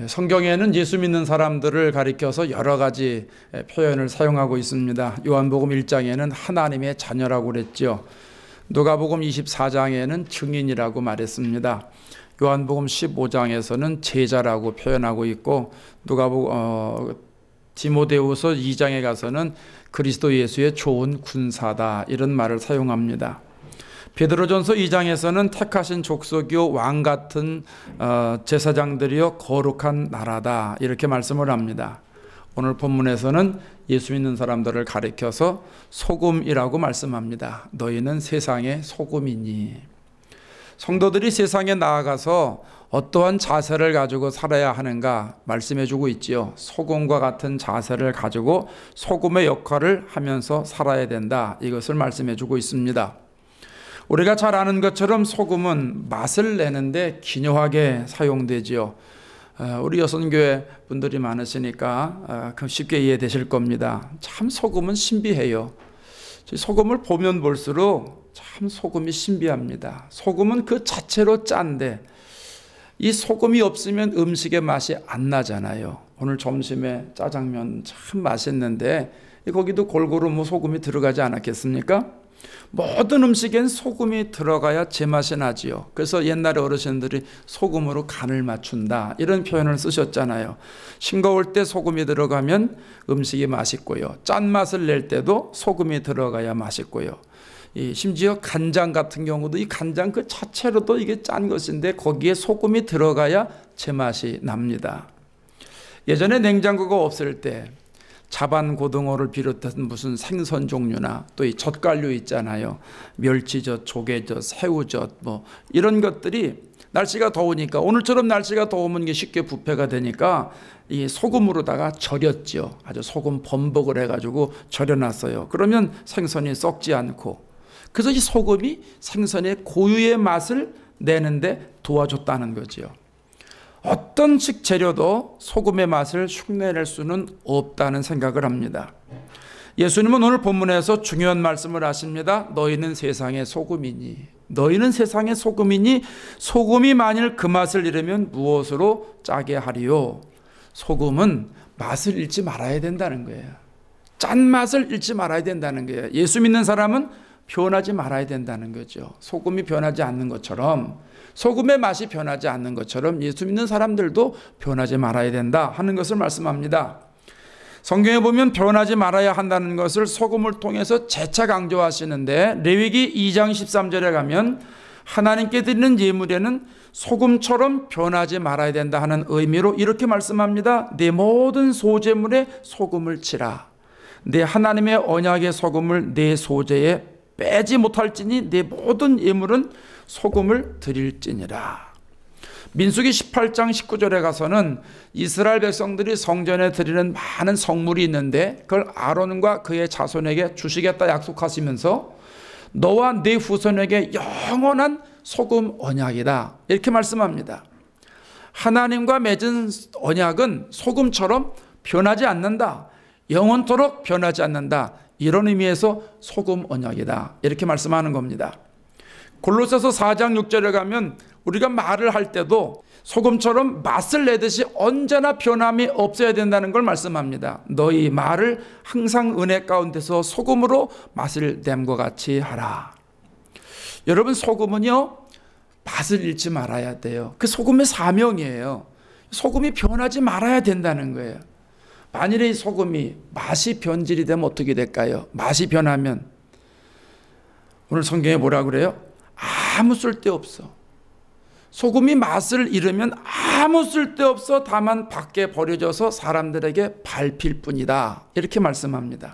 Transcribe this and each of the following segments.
성경에는 예수 믿는 사람들을 가리켜서 여러 가지 표현을 사용하고 있습니다. 요한복음 1장에는 하나님의 자녀라고 그랬죠. 누가복음 24장에는 증인이라고 말했습니다. 요한복음 15장에서는 제자라고 표현하고 있고, 디모데후서 2장에 가서는 그리스도 예수의 좋은 군사다, 이런 말을 사용합니다. 베드로전서 2장에서는 택하신 족속이요 왕 같은 제사장들이요 거룩한 나라다, 이렇게 말씀을 합니다. 오늘 본문에서는 예수 믿는 사람들을 가리켜서 소금이라고 말씀합니다. 너희는 세상의 소금이니. 성도들이 세상에 나아가서 어떠한 자세를 가지고 살아야 하는가 말씀해주고 있지요. 소금과 같은 자세를 가지고 소금의 역할을 하면서 살아야 된다, 이것을 말씀해주고 있습니다. 우리가 잘 아는 것처럼 소금은 맛을 내는데 기묘하게 사용되지요. 우리 여선교회 분들이 많으시니까 쉽게 이해되실 겁니다. 참 소금은 신비해요. 소금을 보면 볼수록 참 소금이 신비합니다. 소금은 그 자체로 짠데 이 소금이 없으면 음식의 맛이 안 나잖아요. 오늘 점심에 짜장면 참 맛있는데 거기도 골고루 소금이 들어가지 않았겠습니까? 모든 음식엔 소금이 들어가야 제맛이 나지요. 그래서 옛날에 어르신들이 소금으로 간을 맞춘다, 이런 표현을 쓰셨잖아요. 싱거울 때 소금이 들어가면 음식이 맛있고요, 짠맛을 낼 때도 소금이 들어가야 맛있고요. 심지어 간장 같은 경우도 이 간장 그 자체로도 이게 짠 것인데 거기에 소금이 들어가야 제맛이 납니다. 예전에 냉장고가 없을 때 자반 고등어를 비롯한 무슨 생선 종류나 또 이 젓갈류 있잖아요. 멸치젓, 조개젓, 새우젓 이런 것들이 날씨가 더우니까, 오늘처럼 날씨가 더우면 이게 쉽게 부패가 되니까 이 소금으로다가 절였죠. 아주 소금 범벅을 해가지고 절여놨어요. 그러면 생선이 썩지 않고, 그래서 이 소금이 생선의 고유의 맛을 내는데 도와줬다는 거죠. 어떤 식재료도 소금의 맛을 흉내낼 수는 없다는 생각을 합니다. 예수님은 오늘 본문에서 중요한 말씀을 하십니다. 너희는 세상의 소금이니. 너희는 세상의 소금이니 소금이 만일 그 맛을 잃으면 무엇으로 짜게 하리요. 소금은 맛을 잃지 말아야 된다는 거예요. 짠맛을 잃지 말아야 된다는 거예요. 예수 믿는 사람은 변하지 말아야 된다는 거죠. 소금이 변하지 않는 것처럼, 소금의 맛이 변하지 않는 것처럼 예수 믿는 사람들도 변하지 말아야 된다 하는 것을 말씀합니다. 성경에 보면 변하지 말아야 한다는 것을 소금을 통해서 재차 강조하시는데, 레위기 2장 13절에 가면 하나님께 드리는 예물에는 소금처럼 변하지 말아야 된다 하는 의미로 이렇게 말씀합니다. 내 모든 소제물에 소금을 치라. 내 하나님의 언약의 소금을 내 소제에 빼지 못할지니 내 모든 예물은 소금을 드릴지니라. 민수기 18장 19절에 가서는 이스라엘 백성들이 성전에 드리는 많은 성물이 있는데 그걸 아론과 그의 자손에게 주시겠다 약속하시면서 너와 네 후손에게 영원한 소금 언약이다, 이렇게 말씀합니다. 하나님과 맺은 언약은 소금처럼 변하지 않는다, 영원토록 변하지 않는다, 이런 의미에서 소금 언약이다, 이렇게 말씀하는 겁니다. 골로새서 4장 6절에 가면 우리가 말을 할 때도 소금처럼 맛을 내듯이 언제나 변함이 없어야 된다는 걸 말씀합니다. 너희 말을 항상 은혜 가운데서 소금으로 맛을 냄과 같이 하라. 여러분, 소금은요 맛을 잃지 말아야 돼요. 그 소금의 사명이에요. 소금이 변하지 말아야 된다는 거예요. 만일에 이 소금이 맛이 변질이 되면 어떻게 될까요? 맛이 변하면 오늘 성경에 뭐라 그래요? 아무 쓸데없어. 소금이 맛을 잃으면 아무 쓸데없어. 다만 밖에 버려져서 사람들에게 밟힐 뿐이다, 이렇게 말씀합니다.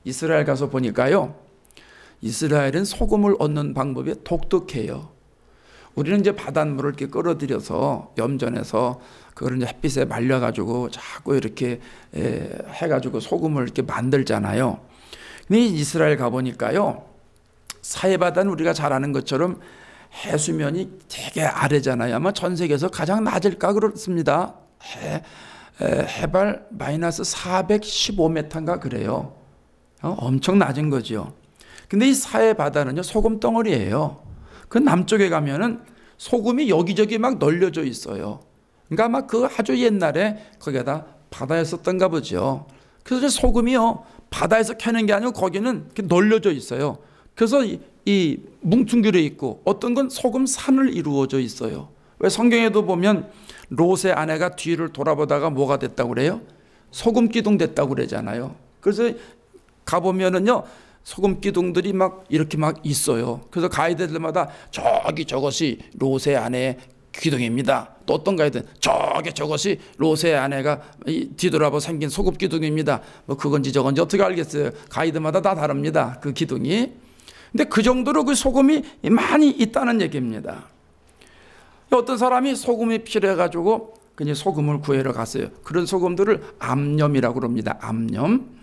이스라엘 가서 보니까요, 이스라엘은 소금을 얻는 방법이 독특해요. 우리는 이제 바닷물을 이렇게 끌어들여서 염전해서 그걸 이제 햇빛에 말려가지고 자꾸 이렇게 해가지고 소금을 이렇게 만들잖아요. 근데 이스라엘 가보니까요, 사해바다는 우리가 잘 아는 것처럼 해수면이 되게 아래잖아요. 아마 전 세계에서 가장 낮을까 그렇습니다. 해발 마이너스 415m인가 그래요. 엄청 낮은 거죠. 근데 이 사해바다는요 소금 덩어리예요. 그 남쪽에 가면은 소금이 여기저기 막 널려져 있어요. 그러니까 아마 그 아주 옛날에 거기에다 바다였었던가 보죠. 그래서 소금이요, 바다에서 캐는 게 아니고 거기는 이렇게 널려져 있어요. 그래서 이 뭉퉁기로 있고 어떤 건 소금 산을 이루어져 있어요. 왜 성경에도 보면 롯의 아내가 뒤를 돌아보다가 뭐가 됐다고 그래요? 소금 기둥 됐다고 그러잖아요. 그래서 가보면은요, 소금 기둥들이 막 이렇게 막 있어요. 그래서 가이드들마다 저것이 롯의 아내의 기둥입니다. 또 어떤 가이드는 저것이 롯의 아내가 뒤돌아보 생긴 소금 기둥입니다. 뭐 그건지 저건지 어떻게 알겠어요? 가이드마다 다 다릅니다, 그 기둥이. 근데 그 정도로 그 소금이 많이 있다는 얘기입니다. 어떤 사람이 소금이 필요해가지고 그냥 소금을 구해러 갔어요. 그런 소금들을 암염이라고 그럽니다. 암염.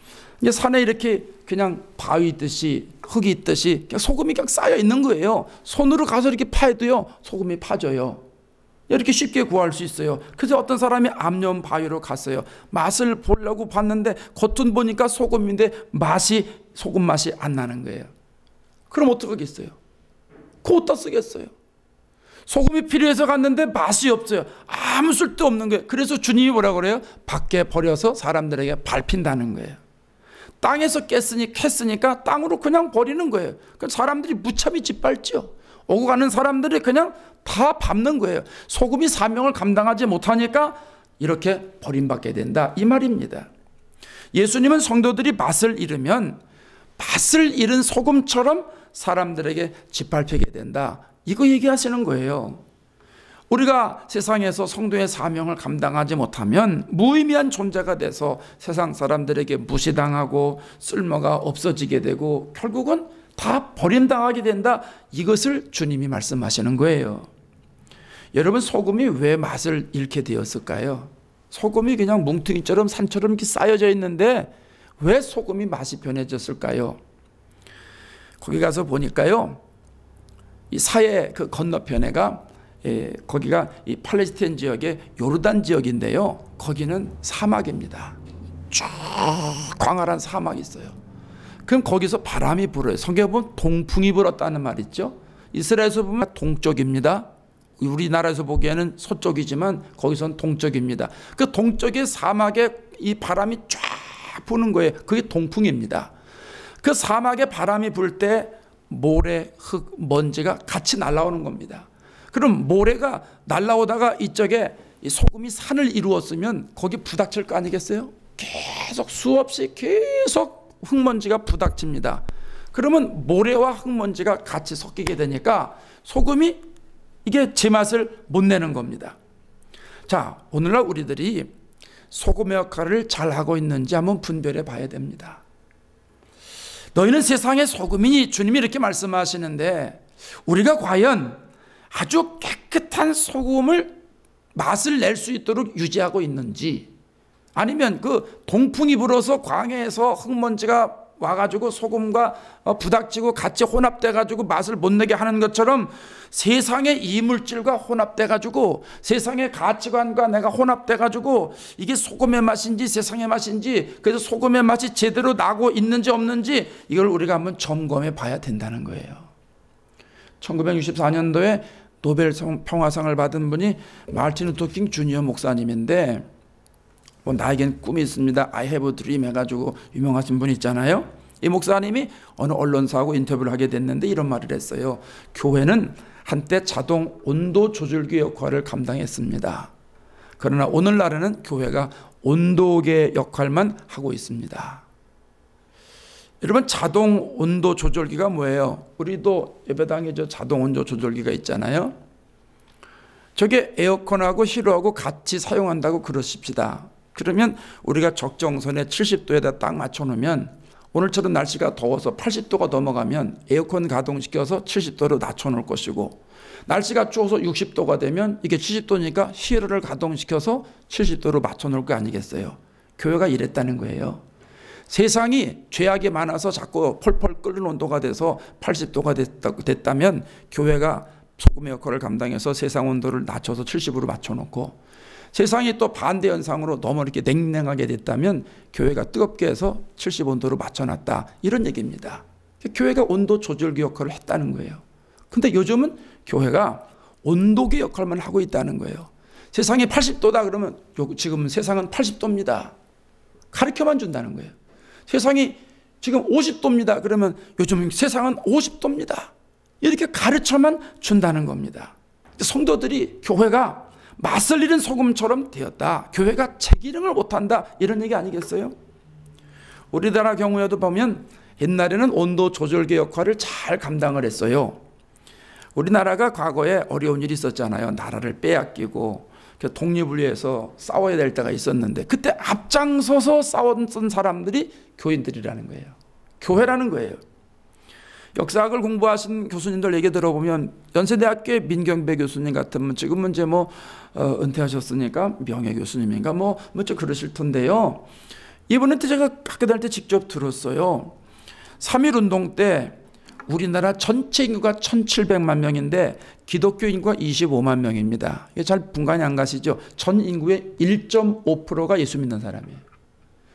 이제 산에 이렇게 그냥 바위 있듯이 흙이 있듯이 그냥 소금이 그냥 쌓여 있는 거예요. 손으로 가서 이렇게 파도요, 소금이 파져요. 이렇게 쉽게 구할 수 있어요. 그래서 어떤 사람이 암염 바위로 갔어요. 맛을 보려고 봤는데 겉은 보니까 소금인데 소금 맛이 안 나는 거예요. 그럼 어떡하겠어요? 그거 어디다 쓰겠어요? 소금이 필요해서 갔는데 맛이 없어요. 아무 쓸데없는 거예요. 그래서 주님이 뭐라고 그래요? 밖에 버려서 사람들에게 밟힌다는 거예요. 땅에서 캤으니까 땅으로 그냥 버리는 거예요. 그러니까 사람들이 무참히 짓밟죠. 오고 가는 사람들이 그냥 다 밟는 거예요. 소금이 사명을 감당하지 못하니까 이렇게 버림받게 된다, 이 말입니다. 예수님은 성도들이 맛을 잃으면 맛을 잃은 소금처럼 사람들에게 짓밟히게 된다, 이거 얘기하시는 거예요. 우리가 세상에서 성도의 사명을 감당하지 못하면 무의미한 존재가 돼서 세상 사람들에게 무시당하고 쓸모가 없어지게 되고 결국은 다 버림당하게 된다, 이것을 주님이 말씀하시는 거예요. 여러분, 소금이 왜 맛을 잃게 되었을까요? 소금이 그냥 뭉퉁이처럼 산처럼 이렇게 쌓여져 있는데 왜 소금이 맛이 변해졌을까요? 거기 가서 보니까요, 이 사해 그 건너편에가 거기가 이 팔레스타인 지역의 요르단 지역인데요, 거기는 사막입니다. 쭉 광활한 사막이 있어요. 그럼 거기서 바람이 불어요. 성경에 보면 동풍이 불었다는 말 있죠. 이스라엘에서 보면 동쪽입니다. 우리나라에서 보기에는 서쪽이지만 거기선 동쪽입니다. 그 동쪽의 사막에 이 바람이 쫙 부는 거예요. 그게 동풍입니다. 그 사막에 바람이 불 때 모래, 흙, 먼지가 같이 날아오는 겁니다. 그럼 모래가 날아오다가 이쪽에 소금이 산을 이루었으면 거기 부닥칠 거 아니겠어요? 계속 수없이 계속 흙먼지가 부닥칩니다. 그러면 모래와 흙먼지가 같이 섞이게 되니까 소금이 이게 제맛을 못 내는 겁니다. 자, 오늘날 우리들이 소금의 역할을 잘하고 있는지 한번 분별해 봐야 됩니다. 너희는 세상의 소금이니, 주님이 이렇게 말씀하시는데 우리가 과연 아주 깨끗한 소금을 맛을 낼 수 있도록 유지하고 있는지, 아니면 그 동풍이 불어서 광야에서 흙먼지가 와가지고 소금과 부닥치고 같이 혼합돼가지고 맛을 못 내게 하는 것처럼 세상의 이물질과 혼합돼가지고 세상의 가치관과 내가 혼합돼가지고 이게 소금의 맛인지 세상의 맛인지, 그래서 소금의 맛이 제대로 나고 있는지 없는지 이걸 우리가 한번 점검해 봐야 된다는 거예요. 1964년도에 노벨 평화상을 받은 분이 마르틴 루터 킹 주니어 목사님인데, 뭐 나에겐 꿈이 있습니다, I have a dream 해가지고 유명하신 분 있잖아요. 이 목사님이 어느 언론사하고 인터뷰를 하게 됐는데 이런 말을 했어요. 교회는 한때 자동 온도 조절기 역할을 감당했습니다. 그러나 오늘날에는 교회가 온도계 역할만 하고 있습니다. 여러분, 자동 온도 조절기가 뭐예요? 우리도 예배당에 자동 온도 조절기가 있잖아요. 저게 에어컨하고 히로하고 같이 사용한다고 그러십시다. 그러면 우리가 적정선에 70도에다 딱 맞춰놓으면 오늘처럼 날씨가 더워서 80도가 넘어가면 에어컨 가동시켜서 70도로 낮춰놓을 것이고, 날씨가 추워서 60도가 되면 이게 70도니까 히터를 가동시켜서 70도로 맞춰놓을 거 아니겠어요? 교회가 이랬다는 거예요. 세상이 죄악이 많아서 자꾸 펄펄 끓는 온도가 돼서 80도가 됐다면 교회가 소금의 역할을 감당해서 세상 온도를 낮춰서 70으로 맞춰놓고, 세상이 또 반대 현상으로 너무 이렇게 냉랭하게 됐다면 교회가 뜨겁게 해서 70온도로 맞춰놨다, 이런 얘기입니다. 교회가 온도 조절기 역할을 했다는 거예요. 근데 요즘은 교회가 온도계 역할만 하고 있다는 거예요. 세상이 80도다 그러면 지금 세상은 80도입니다. 가르쳐만 준다는 거예요. 세상이 지금 50도입니다. 그러면 요즘 세상은 50도입니다. 이렇게 가르쳐만 준다는 겁니다. 성도들이 교회가 맞설 일은 소금처럼 되었다. 교회가 제기능을 못한다. 이런 얘기 아니겠어요? 우리나라 경우에도 보면 옛날에는 온도 조절계 역할을 잘 감당을 했어요. 우리나라가 과거에 어려운 일이 있었잖아요. 나라를 빼앗기고 독립을 위해서 싸워야 될 때가 있었는데 그때 앞장서서 싸웠던 사람들이 교인들이라는 거예요. 교회라는 거예요. 역사학을 공부하신 교수님들 얘기 들어보면 연세대학교의 민경배 교수님 같으면 지금은 이제 은퇴하셨으니까 명예 교수님인가 좀 그러실 텐데요. 이분한테 제가 학교 다닐 때 직접 들었어요. 3.1 운동 때 우리나라 전체 인구가 1,700만 명인데 기독교 인구가 25만 명입니다. 이게 잘 분간이 안 가시죠? 전 인구의 1.5%가 예수 믿는 사람이에요.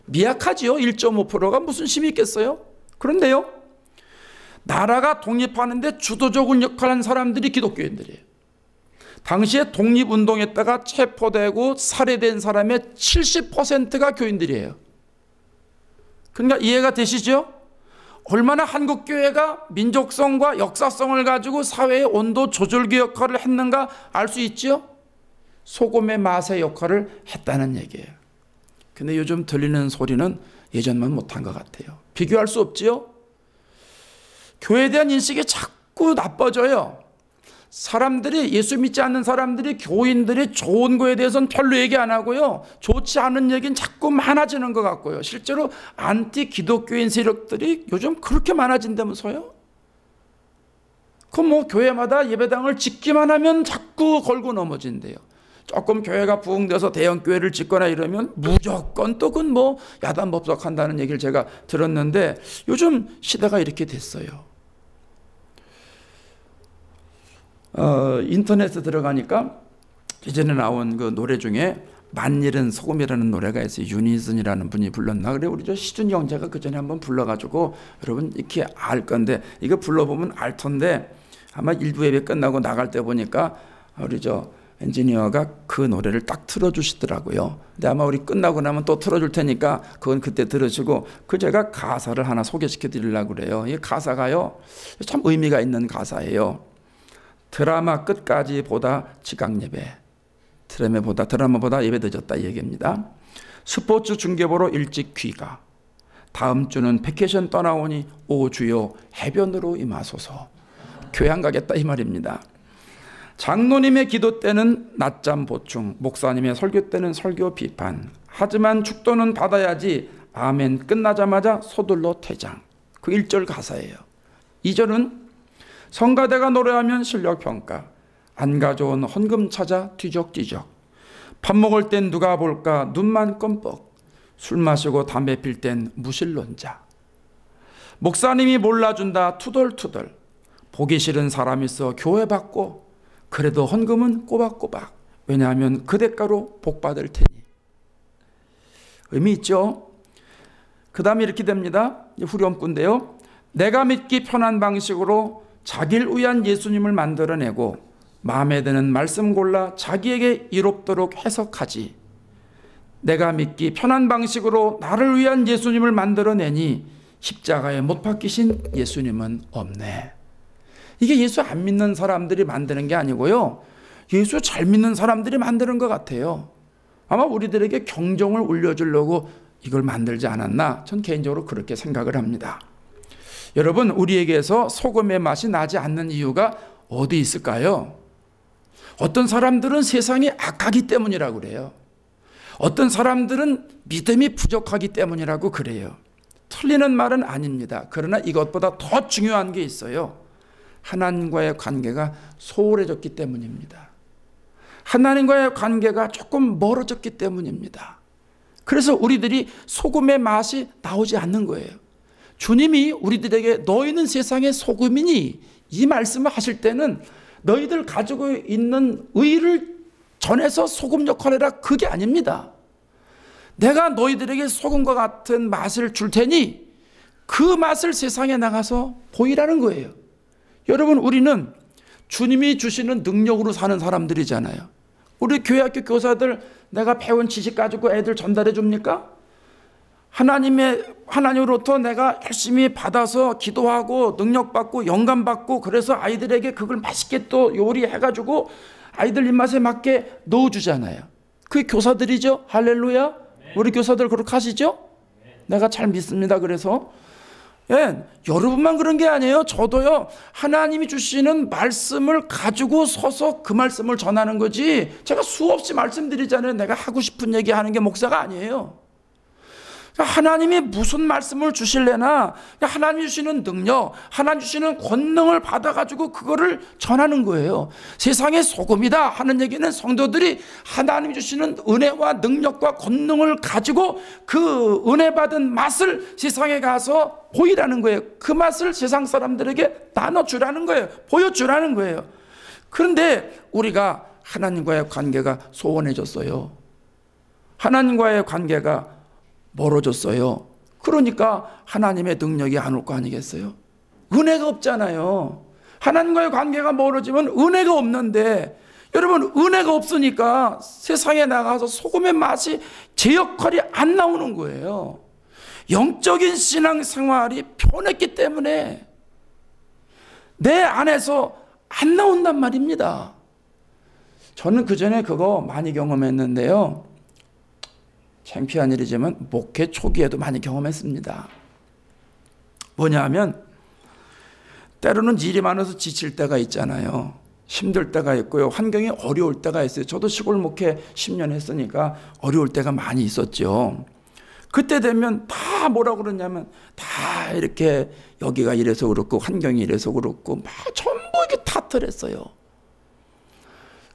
미약하지요? 1.5%가 무슨 힘이 있겠어요? 그런데요, 나라가 독립하는데 주도적인 역할을 한 사람들이 기독교인들이에요. 당시에 독립운동했다가 체포되고 살해된 사람의 70%가 교인들이에요. 그러니까 이해가 되시죠? 얼마나 한국교회가 민족성과 역사성을 가지고 사회의 온도 조절기 역할을 했는가 알 수 있죠? 소금의 맛의 역할을 했다는 얘기예요. 근데 요즘 들리는 소리는 예전만 못한 것 같아요. 비교할 수 없지요? 교회에 대한 인식이 자꾸 나빠져요. 사람들이, 예수 믿지 않는 사람들이 교인들이 좋은 거에 대해서는 별로 얘기 안 하고요, 좋지 않은 얘기는 자꾸 많아지는 것 같고요. 실제로 안티 기독교인 세력들이 요즘 그렇게 많아진다면서요? 그럼 교회마다 예배당을 짓기만 하면 자꾸 걸고 넘어진대요. 조금 교회가 부흥돼서 대형 교회를 짓거나 이러면 무조건 또 그건 야단 법석한다는 얘기를 제가 들었는데 요즘 시대가 이렇게 됐어요. 인터넷에 들어가니까 예전에 나온 그 노래 중에 만일은 소금이라는 노래가 있어요. 윤희순이라는 분이 불렀나? 그래 우리 시준이 형제가 그 전에 한번 불러가지고 여러분 이렇게 알 건데, 이거 불러보면 알 텐데 아마 일부 예배 끝나고 나갈 때 보니까 우리 엔지니어가 그 노래를 딱 틀어주시더라고요. 근데 아마 우리 끝나고 나면 또 틀어줄 테니까 그건 그때 들으시고, 제가 가사를 하나 소개시켜 드리려고 그래요. 이 가사가요 참 의미가 있는 가사예요. 드라마 끝까지 보다 지각 예배, 드라마보다 예배 늦었다 이 얘기입니다. 스포츠 중계보러 일찍 귀가, 다음 주는 패케이션 떠나오니 오 주여 해변으로 임하소서. 교회 안 가겠다 이 말입니다. 장로님의 기도 때는 낮잠 보충, 목사님의 설교 때는 설교 비판. 하지만 축도는 받아야지 아멘 끝나자마자 서둘러 퇴장. 그 1절 가사예요. 2절은 성가대가 노래하면 실력 평가, 안 가져온 헌금 찾아 뒤적뒤적. 밥 먹을 땐 누가 볼까 눈만 껌뻑, 술 마시고 담배 필 땐 무신론자. 목사님이 몰라준다 투덜투덜, 보기 싫은 사람 있어 교회 받고 그래도 헌금은 꼬박꼬박, 왜냐하면 그 대가로 복 받을 테니. 의미 있죠? 그 다음에 이렇게 됩니다. 후렴구인데요. 내가 믿기 편한 방식으로 자기를 위한 예수님을 만들어내고 마음에 드는 말씀 골라 자기에게 이롭도록 해석하지. 내가 믿기 편한 방식으로 나를 위한 예수님을 만들어내니 십자가에 못 박히신 예수님은 없네. 이게 예수 안 믿는 사람들이 만드는 게 아니고요, 예수 잘 믿는 사람들이 만드는 것 같아요. 아마 우리들에게 경종을 울려주려고 이걸 만들지 않았나, 전 개인적으로 그렇게 생각을 합니다. 여러분, 우리에게서 소금의 맛이 나지 않는 이유가 어디 있을까요? 어떤 사람들은 세상이 악하기 때문이라고 그래요. 어떤 사람들은 믿음이 부족하기 때문이라고 그래요. 틀리는 말은 아닙니다. 그러나 이것보다 더 중요한 게 있어요. 하나님과의 관계가 소홀해졌기 때문입니다. 하나님과의 관계가 조금 멀어졌기 때문입니다. 그래서 우리들이 소금의 맛이 나오지 않는 거예요. 주님이 우리들에게 너희는 세상의 소금이니 이 말씀을 하실 때는 너희들 가지고 있는 의를 전해서 소금 역할을 해라, 그게 아닙니다. 내가 너희들에게 소금과 같은 맛을 줄 테니 그 맛을 세상에 나가서 보이라는 거예요. 여러분, 우리는 주님이 주시는 능력으로 사는 사람들이잖아요. 우리 교회학교 교사들 내가 배운 지식 가지고 애들 전달해 줍니까? 하나님으로부터 내가 열심히 받아서 기도하고 능력받고 영감받고 그래서 아이들에게 그걸 맛있게 또 요리해가지고 아이들 입맛에 맞게 넣어주잖아요. 그게 교사들이죠. 할렐루야. 우리 교사들 그렇게 하시죠? 내가 잘 믿습니다. 그래서 여러분만 그런 게 아니에요. 저도요. 하나님이 주시는 말씀을 가지고 서서 그 말씀을 전하는 거지, 제가 수없이 말씀드리잖아요. 내가 하고 싶은 얘기 하는 게 목사가 아니에요. 하나님이 무슨 말씀을 주실래나 하나님이 주시는 능력, 하나님 주시는 권능을 받아가지고 그거를 전하는 거예요. 세상의 소금이다 하는 얘기는 성도들이 하나님이 주시는 은혜와 능력과 권능을 가지고 그 은혜 받은 맛을 세상에 가서 보이라는 거예요. 그 맛을 세상 사람들에게 나눠주라는 거예요. 보여주라는 거예요. 그런데 우리가 하나님과의 관계가 소원해졌어요. 하나님과의 관계가 멀어졌어요. 그러니까 하나님의 능력이 안 올 거 아니겠어요? 은혜가 없잖아요. 하나님과의 관계가 멀어지면 은혜가 없는데, 여러분 은혜가 없으니까 세상에 나가서 소금의 맛이 제 역할이 안 나오는 거예요. 영적인 신앙생활이 변했기 때문에 내 안에서 안 나온단 말입니다. 저는 그전에 그거 많이 경험했는데요. 창피한 일이지만 목회 초기에도 많이 경험했습니다. 뭐냐 하면 때로는 일이 많아서 지칠 때가 있잖아요. 힘들 때가 있고요. 환경이 어려울 때가 있어요. 저도 시골 목회 10년 했으니까 어려울 때가 많이 있었죠. 그때 되면 다 뭐라 그러냐면 다 이렇게 여기가 이래서 그렇고 환경이 이래서 그렇고 막 전부 이렇게 탓을 했어요.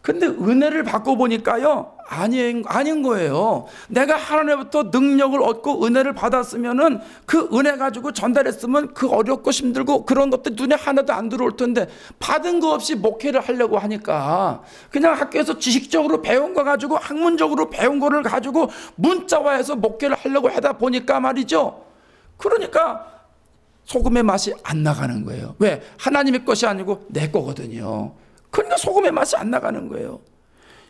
근데 은혜를 받고 보니까요, 아닌 거예요. 내가 하나님부터 능력을 얻고 은혜를 받았으면은 그 은혜 가지고 전달했으면 그 어렵고 힘들고 그런 것들 눈에 하나도 안 들어올 텐데, 받은 거 없이 목회를 하려고 하니까 그냥 학교에서 지식적으로 배운 거 가지고 학문적으로 배운 거를 가지고 문자화해서 목회를 하려고 하다 보니까 말이죠. 그러니까 소금의 맛이 안 나가는 거예요. 왜? 하나님의 것이 아니고 내 거거든요. 그러니까 소금의 맛이 안 나가는 거예요.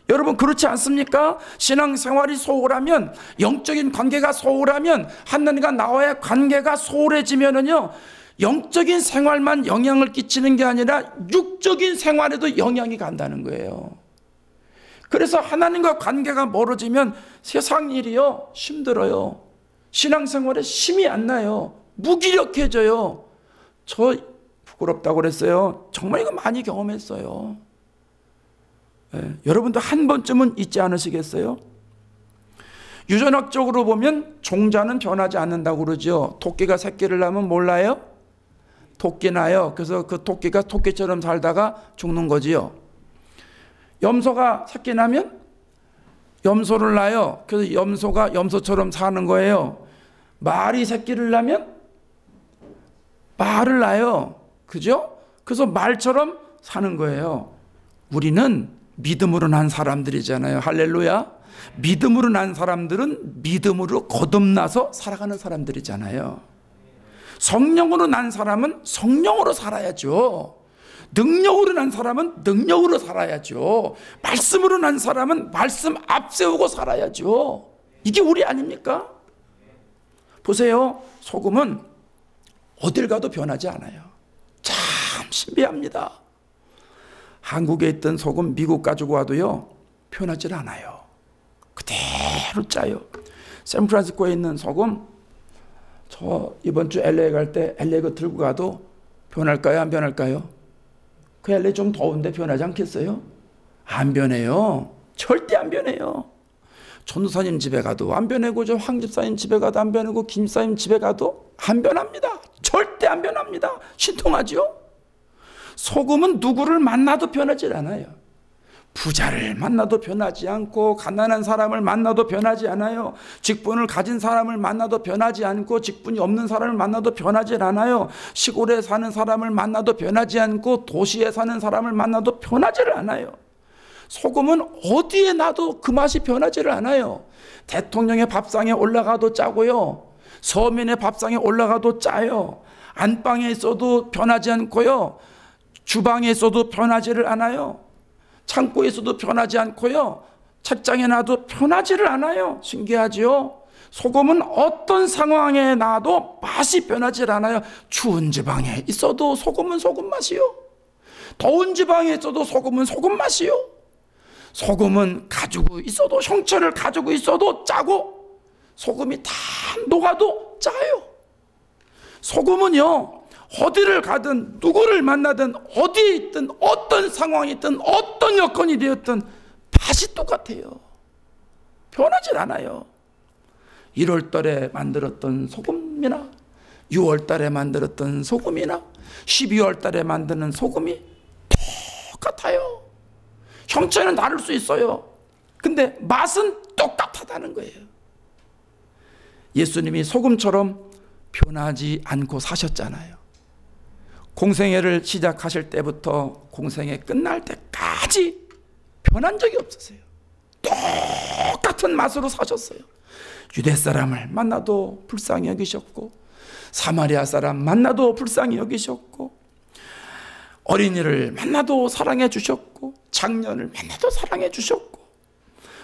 여러분 그렇지 않습니까? 신앙생활이 소홀하면, 영적인 관계가 소홀하면, 하나님과 나와의 관계가 소홀해지면은요, 영적인 생활만 영향을 끼치는 게 아니라 육적인 생활에도 영향이 간다는 거예요. 그래서 하나님과 관계가 멀어지면 세상 일이요 힘들어요. 신앙생활에 힘이 안 나요. 무기력해져요. 저 부끄럽다고 그랬어요. 정말 이거 많이 경험했어요. 여러분도 한 번쯤은 있지 않으시겠어요? 유전학적으로 보면 종자는 변하지 않는다고 그러죠. 토끼가 새끼를 낳으면 몰라요? 토끼 나요. 그래서 그 토끼가 토끼처럼 살다가 죽는 거지요. 염소가 새끼 나면 염소를 낳아요. 그래서 염소가 염소처럼 사는 거예요. 말이 새끼를 낳으면 말을 낳아요. 그죠? 그래서 말처럼 사는 거예요. 우리는 믿음으로 난 사람들이잖아요. 할렐루야. 믿음으로 난 사람들은 믿음으로 거듭나서 살아가는 사람들이잖아요. 성령으로 난 사람은 성령으로 살아야죠. 능력으로 난 사람은 능력으로 살아야죠. 말씀으로 난 사람은 말씀 앞세우고 살아야죠. 이게 우리 아닙니까? 보세요. 소금은 어딜 가도 변하지 않아요. 참 신비합니다. 한국에 있던 소금 미국 가지고 와도요 변하지 않아요. 그대로 짜요. 샌프란시스코에 있는 소금, 저 이번 주 LA 갈 때 LA 거 들고 가도 변할까요? 안 변할까요? 그 LA 좀 더운데 변하지 않겠어요? 안 변해요. 절대 안 변해요. 전도사님 집에 가도 안 변하고, 저 황 집사님 집에 가도 안 변하고, 김 집사님 집에 가도 안 변합니다. 절대 안 변합니다. 신통하죠? 소금은 누구를 만나도 변하지 않아요. 부자를 만나도 변하지 않고, 가난한 사람을 만나도 변하지 않아요. 직분을 가진 사람을 만나도 변하지 않고, 직분이 없는 사람을 만나도 변하지 않아요. 시골에 사는 사람을 만나도 변하지 않고, 도시에 사는 사람을 만나도 변하지 않아요. 소금은 어디에 놔도 그 맛이 변하지를 않아요. 대통령의 밥상에 올라가도 짜고요. 서민의 밥상에 올라가도 짜요. 안방에 있어도 변하지 않고요. 주방에 있어도 변하지를 않아요. 창고에서도 변하지 않고요, 책장에 놔도 변하지를 않아요. 신기하죠? 소금은 어떤 상황에 놔도 맛이 변하지 않아요. 추운 지방에 있어도 소금은 소금 맛이요. 더운 지방에 있어도 소금은 소금 맛이요. 소금은 가지고 있어도, 형체를 가지고 있어도 짜고, 소금이 다 녹아도 짜요. 소금은요, 어디를 가든 누구를 만나든 어디에 있든 어떤 상황이 있든 어떤 여건이 되었든 맛이 똑같아요. 변하지 않아요. 1월 달에 만들었던 소금이나 6월 달에 만들었던 소금이나 12월 달에 만드는 소금이 똑같아요. 형체는 다를 수 있어요. 근데 맛은 똑같다는 거예요. 예수님이 소금처럼 변하지 않고 사셨잖아요. 공생애를 시작하실 때부터 공생애 끝날 때까지 변한 적이 없으세요. 똑같은 맛으로 사셨어요. 유대 사람을 만나도 불쌍히 여기셨고, 사마리아 사람 만나도 불쌍히 여기셨고, 어린이를 만나도 사랑해 주셨고, 장년을 만나도 사랑해 주셨고,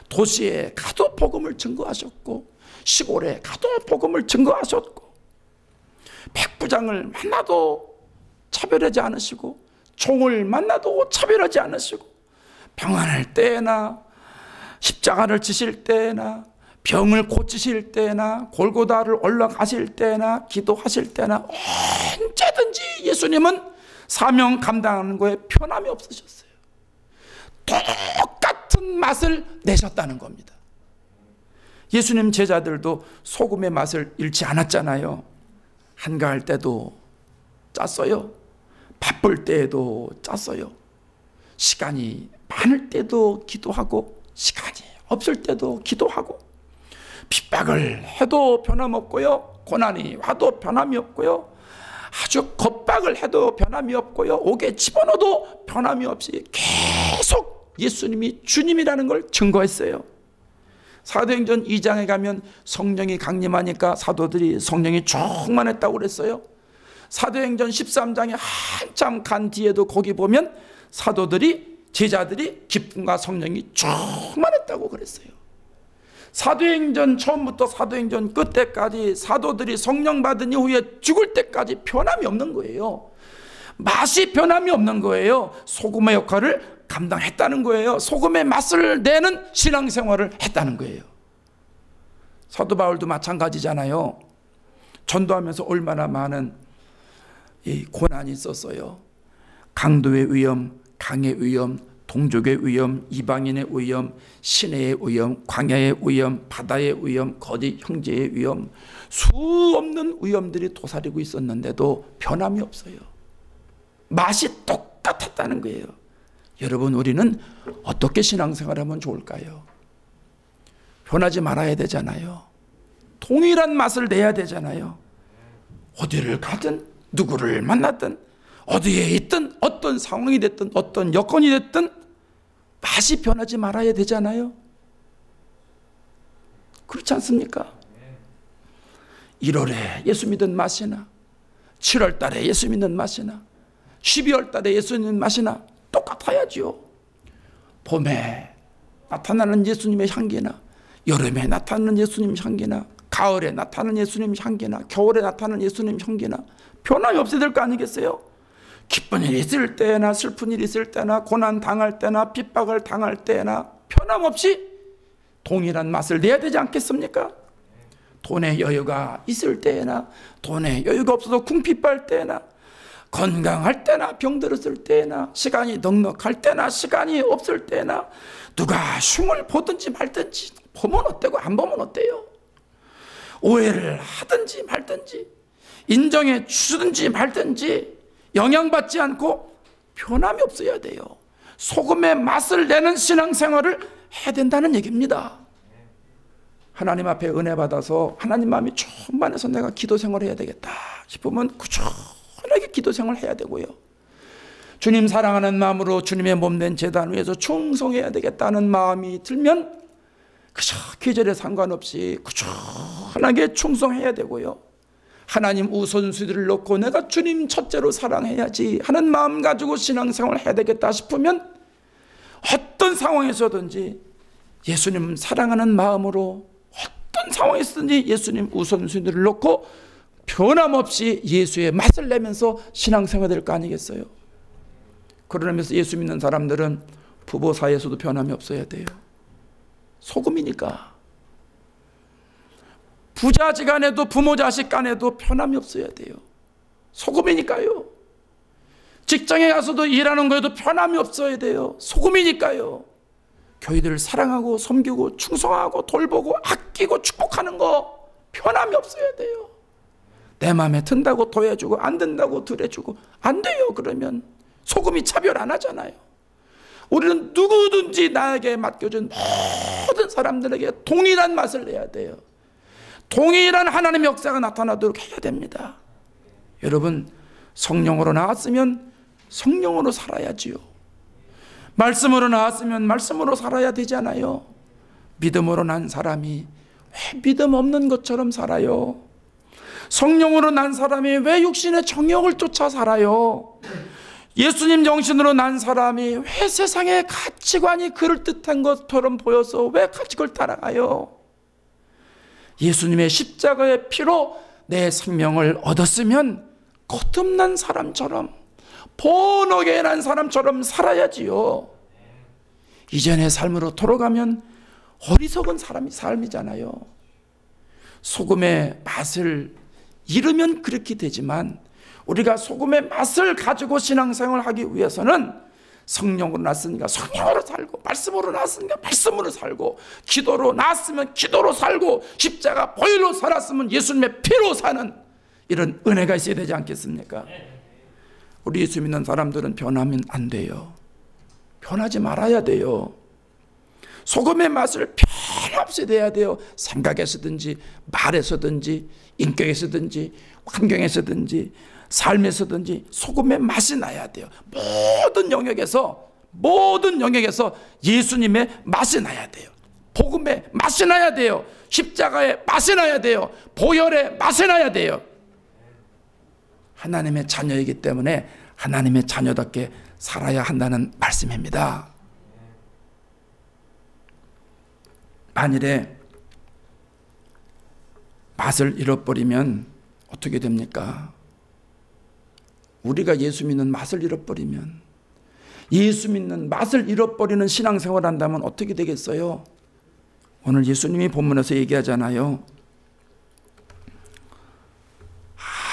도시에 가도 복음을 증거하셨고, 시골에 가도 복음을 증거하셨고, 백부장을 만나도 차별하지 않으시고, 종을 만나도 차별하지 않으시고, 병환할 때나 십자가를 지실 때나 병을 고치실 때나 골고다를 올라가실 때나 기도하실 때나 언제든지 예수님은 사명 감당하는 거에 편함이 없으셨어요. 똑같은 맛을 내셨다는 겁니다. 예수님 제자들도 소금의 맛을 잃지 않았잖아요. 한가할 때도 짰어요. 바쁠 때에도 짰어요. 시간이 많을 때도 기도하고, 시간이 없을 때도 기도하고, 핍박을 해도 변함없고요, 고난이 와도 변함이 없고요, 아주 겁박을 해도 변함이 없고요, 옥에 집어넣어도 변함이 없이 계속 예수님이 주님이라는 걸 증거했어요. 사도행전 2장에 가면 성령이 강림하니까 사도들이 성령이 충만했다고 그랬어요. 사도행전 13장에 한참 간 뒤에도 거기 보면 사도들이, 제자들이 기쁨과 성령이 충만했다고 그랬어요. 사도행전 처음부터 사도행전 끝때까지 사도들이 성령 받은 이후에 죽을 때까지 변함이 없는 거예요. 맛이 변함이 없는 거예요. 소금의 역할을 감당했다는 거예요. 소금의 맛을 내는 신앙생활을 했다는 거예요. 사도 바울도 마찬가지잖아요. 전도하면서 얼마나 많은 이 고난이 있었어요. 강도의 위험, 강의 위험, 동족의 위험, 이방인의 위험, 시내의 위험, 광야의 위험, 바다의 위험, 거짓 형제의 위험, 수 없는 위험들이 도사리고 있었는데도 변함이 없어요. 맛이 똑같았다는 거예요. 여러분, 우리는 어떻게 신앙생활하면 좋을까요? 변하지 말아야 되잖아요. 동일한 맛을 내야 되잖아요. 어디를 가든 누구를 만났든 어디에 있든 어떤 상황이 됐든 어떤 여건이 됐든 맛이 변하지 말아야 되잖아요. 그렇지 않습니까? 1월에 예수 믿는 맛이나 7월 달에 예수 믿는 맛이나 12월 달에 예수 믿는 맛이나 똑같아야지요. 봄에 나타나는 예수님의 향기나 여름에 나타나는 예수님 향기나 가을에 나타나는 예수님 향기나 겨울에 나타나는 예수님 향기나 변함이 없어야 될 거 아니겠어요? 기쁜 일이 있을 때나 슬픈 일이 있을 때나 고난 당할 때나 핍박을 당할 때나 변함없이 동일한 맛을 내야 되지 않겠습니까? 돈의 여유가 있을 때나 돈의 여유가 없어서 궁핍할 때나 건강할 때나 병들었을 때나 시간이 넉넉할 때나 시간이 없을 때나 누가 흉을 보든지 말든지 보면 어때고 안 보면 어때요? 오해를 하든지 말든지 인정해 주든지 말든지 영향받지 않고 변함이 없어야 돼요. 소금의 맛을 내는 신앙생활을 해야 된다는 얘기입니다. 하나님 앞에 은혜 받아서 하나님 마음이 충만해서 내가 기도 생활을 해야 되겠다 싶으면 꾸준하게 기도 생활을 해야 되고요. 주님 사랑하는 마음으로 주님의 몸된 제단 위에서 충성해야 되겠다는 마음이 들면 그저 계절에 상관없이 꾸준하게 충성해야 되고요. 하나님 우선순위를 놓고 내가 주님 첫째로 사랑해야지 하는 마음 가지고 신앙생활을 해야 되겠다 싶으면 어떤 상황에서든지 예수님 사랑하는 마음으로 어떤 상황에서든지 예수님 우선순위를 놓고 변함없이 예수의 맛을 내면서 신앙생활 될 거 아니겠어요? 그러면서 예수 믿는 사람들은 부부 사이에서도 변함이 없어야 돼요. 소금이니까. 부자지간에도 부모 자식 간에도 변함이 없어야 돼요. 소금이니까요. 직장에 가서도 일하는 거에도 변함이 없어야 돼요. 소금이니까요. 교회들을 사랑하고 섬기고 충성하고 돌보고 아끼고 축복하는 거 변함이 없어야 돼요. 내 마음에 든다고 더해주고 안 든다고 덜해주고 안 돼요. 그러면 소금이 차별 안 하잖아요. 우리는 누구든지 나에게 맡겨준 모든 사람들에게 동일한 맛을 내야 돼요. 동일한 하나님의 역사가 나타나도록 해야 됩니다. 여러분, 성령으로 나왔으면 성령으로 살아야지요. 말씀으로 나왔으면 말씀으로 살아야 되잖아요. 믿음으로 난 사람이 왜 믿음 없는 것처럼 살아요? 성령으로 난 사람이 왜 육신의 정욕을 쫓아 살아요? 예수님 정신으로 난 사람이 왜 세상의 가치관이 그럴듯한 것처럼 보여서 왜 그걸 따라가요? 예수님의 십자가의 피로 내 생명을 얻었으면 거듭난 사람처럼 본어게 난 사람처럼 살아야지요. 이전의 삶으로 돌아가면 어리석은 삶이잖아요. 소금의 맛을 잃으면 그렇게 되지만 우리가 소금의 맛을 가지고 신앙생활을 하기 위해서는 성령으로 났으니까 성령으로 살고, 말씀으로 났으니까 말씀으로 살고, 기도로 났으면 기도로 살고, 십자가 보혈로 살았으면 예수님의 피로 사는 이런 은혜가 있어야 되지 않겠습니까? 우리 예수 믿는 사람들은 변하면 안 돼요. 변하지 말아야 돼요. 소금의 맛을 변함없이 내야 돼요. 생각에서든지 말에서든지 인격에서든지 환경에서든지 삶에서든지 소금의 맛이 나야 돼요. 모든 영역에서 예수님의 맛이 나야 돼요. 복음의 맛이 나야 돼요. 십자가의 맛이 나야 돼요. 보혈의 맛이 나야 돼요. 하나님의 자녀이기 때문에 하나님의 자녀답게 살아야 한다는 말씀입니다. 만일에 맛을 잃어버리면 어떻게 됩니까? 우리가 예수 믿는 맛을 잃어버리면, 예수 믿는 맛을 잃어버리는 신앙생활을 한다면 어떻게 되겠어요? 오늘 예수님이 본문에서 얘기하잖아요.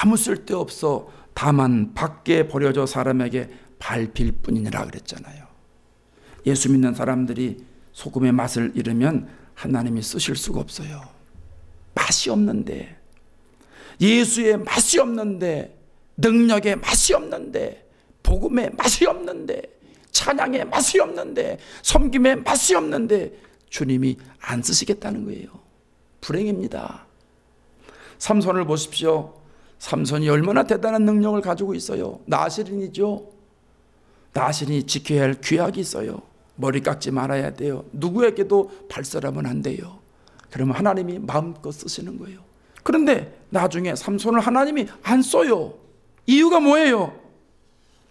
아무 쓸데없어 다만 밖에 버려져 사람에게 밟힐 뿐이니라 그랬잖아요. 예수 믿는 사람들이 소금의 맛을 잃으면 하나님이 쓰실 수가 없어요. 맛이 없는데, 예수의 맛이 없는데, 능력의 맛이 없는데, 복음의 맛이 없는데, 찬양의 맛이 없는데, 섬김의 맛이 없는데 주님이 안 쓰시겠다는 거예요. 불행입니다. 삼손을 보십시오. 삼손이 얼마나 대단한 능력을 가지고 있어요. 나실인이죠. 나실인이 지켜야 할 규약이 있어요. 머리 깎지 말아야 돼요. 누구에게도 발설하면 안 돼요. 그러면 하나님이 마음껏 쓰시는 거예요. 그런데 나중에 삼손을 하나님이 안 써요. 이유가 뭐예요?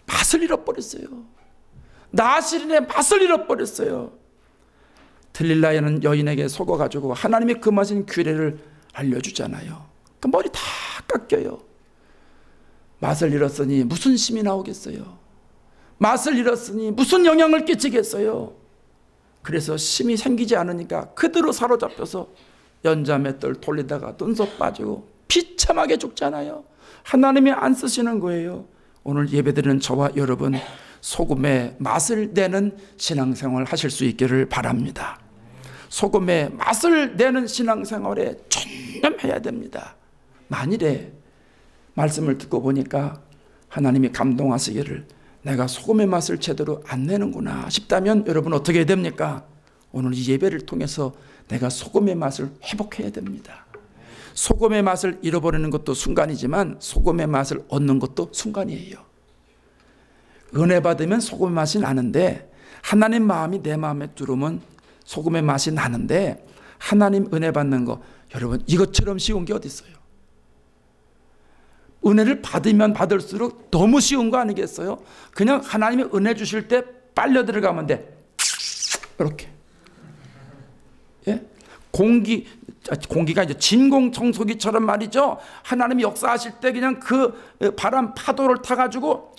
맛을 잃어버렸어요. 나실인의 맛을 잃어버렸어요. 들릴라라는 여인에게 속아가지고 하나님이 그 맛인 규례를 알려주잖아요. 그 머리 다 깎여요. 맛을 잃었으니 무슨 심이 나오겠어요? 맛을 잃었으니 무슨 영향을 끼치겠어요? 그래서 심이 생기지 않으니까 그대로 사로잡혀서 연자맷돌 돌리다가 뜬속 빠지고 비참하게 죽잖아요. 하나님이 안 쓰시는 거예요. 오늘 예배드리는 저와 여러분, 소금의 맛을 내는 신앙생활 하실 수 있기를 바랍니다. 소금의 맛을 내는 신앙생활에 전념해야 됩니다. 만일에 말씀을 듣고 보니까 하나님이 감동하시기를 내가 소금의 맛을 제대로 안 내는구나 싶다면 여러분 어떻게 해야 됩니까? 오늘 이 예배를 통해서 내가 소금의 맛을 회복해야 됩니다. 소금의 맛을 잃어버리는 것도 순간이지만 소금의 맛을 얻는 것도 순간이에요. 은혜 받으면 소금의 맛이 나는데, 하나님 마음이 내 마음에 들어오면 소금의 맛이 나는데, 하나님 은혜 받는 거, 여러분 이것처럼 쉬운 게 어디 있어요? 은혜를 받으면 받을수록 너무 쉬운 거 아니겠어요? 그냥 하나님이 은혜 주실 때 빨려 들어가면 돼. 이렇게. 예? 공기가 이제 진공청소기처럼 말이죠. 하나님이 역사하실 때 그냥 그 바람 파도를 타가지고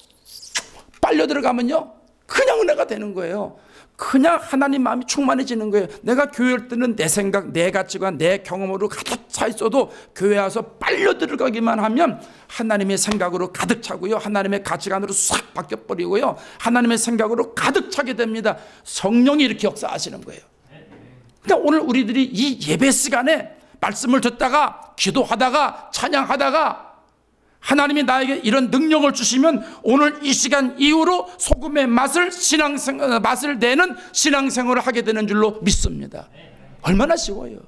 빨려 들어가면요, 그냥 은혜가 되는 거예요. 그냥 하나님 마음이 충만해지는 거예요. 내가 교회 올 때는 내 생각, 내 가치관, 내 경험으로 가득 차 있어도 교회 와서 빨려 들어가기만 하면 하나님의 생각으로 가득 차고요, 하나님의 가치관으로 싹 바뀌어버리고요, 하나님의 생각으로 가득 차게 됩니다. 성령이 이렇게 역사하시는 거예요. 그러니까 오늘 우리들이 이 예배 시간에 말씀을 듣다가 기도하다가 찬양하다가 하나님이 나에게 이런 능력을 주시면 오늘 이 시간 이후로 소금의 맛을 맛을 내는 신앙생활을 하게 되는 줄로 믿습니다. 얼마나 쉬워요.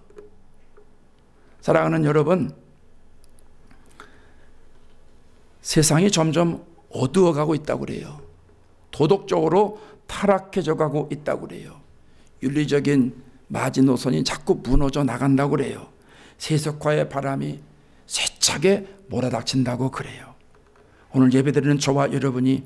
사랑하는 여러분, 세상이 점점 어두워가고 있다고 그래요. 도덕적으로 타락해져 가고 있다고 그래요. 윤리적인 마지노선이 자꾸 무너져 나간다고 그래요. 세속화의 바람이 세차게 몰아닥친다고 그래요. 오늘 예배드리는 저와 여러분이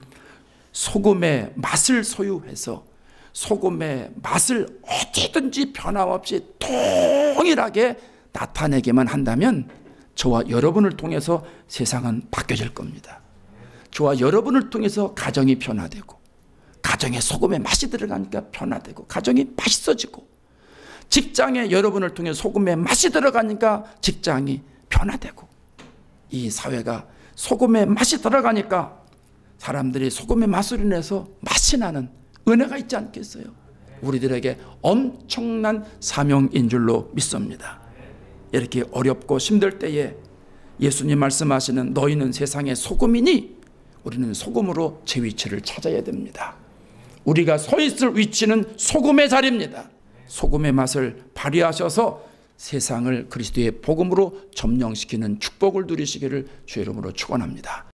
소금의 맛을 소유해서 소금의 맛을 어디든지 변함없이 동일하게 나타내게만 한다면 저와 여러분을 통해서 세상은 바뀌어질 겁니다. 저와 여러분을 통해서 가정이 변화되고, 가정에 소금의 맛이 들어가니까 변화되고 가정이 맛있어지고, 직장에 여러분을 통해 소금의 맛이 들어가니까 직장이 변화되고, 이 사회가 소금의 맛이 들어가니까 사람들이 소금의 맛으로 인해서 맛이 나는 은혜가 있지 않겠어요? 우리들에게 엄청난 사명인 줄로 믿습니다. 이렇게 어렵고 힘들 때에 예수님 말씀하시는 너희는 세상의 소금이니 우리는 소금으로 제 위치를 찾아야 됩니다. 우리가 서 있을 위치는 소금의 자리입니다. 소금의 맛을 발휘하셔서 세상을 그리스도의 복음으로 점령시키는 축복을 누리시기를 주의 이름으로 축원합니다.